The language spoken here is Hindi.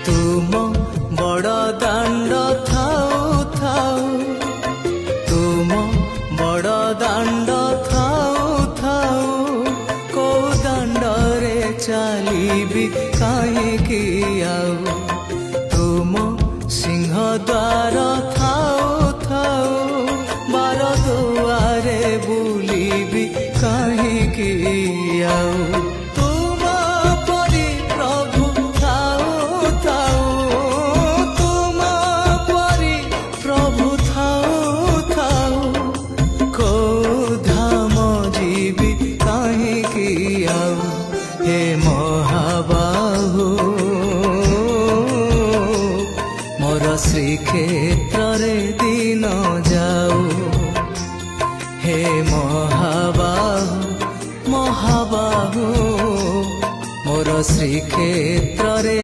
तुम बड़ दाण्ड थाऊ थाऊ तुम बड़ दाण्ड थाऊ थाऊ को दाण्डरे चलिबी काहेकि आउ तुम सिंह द्वार थाऊ थाऊ बार दुआरे बुलिबी काहेकि आउ तुम परी प्रभु थाऊ थाऊ तुम परी प्रभु थाऊ थाऊ को धाम जीवी काहेकि आउ हे महाबाहु मोर श्रीक्षेत्र रे दिन जाऊ हे महाबाहु महाबाहु मोर श्रीक्षेत्र रे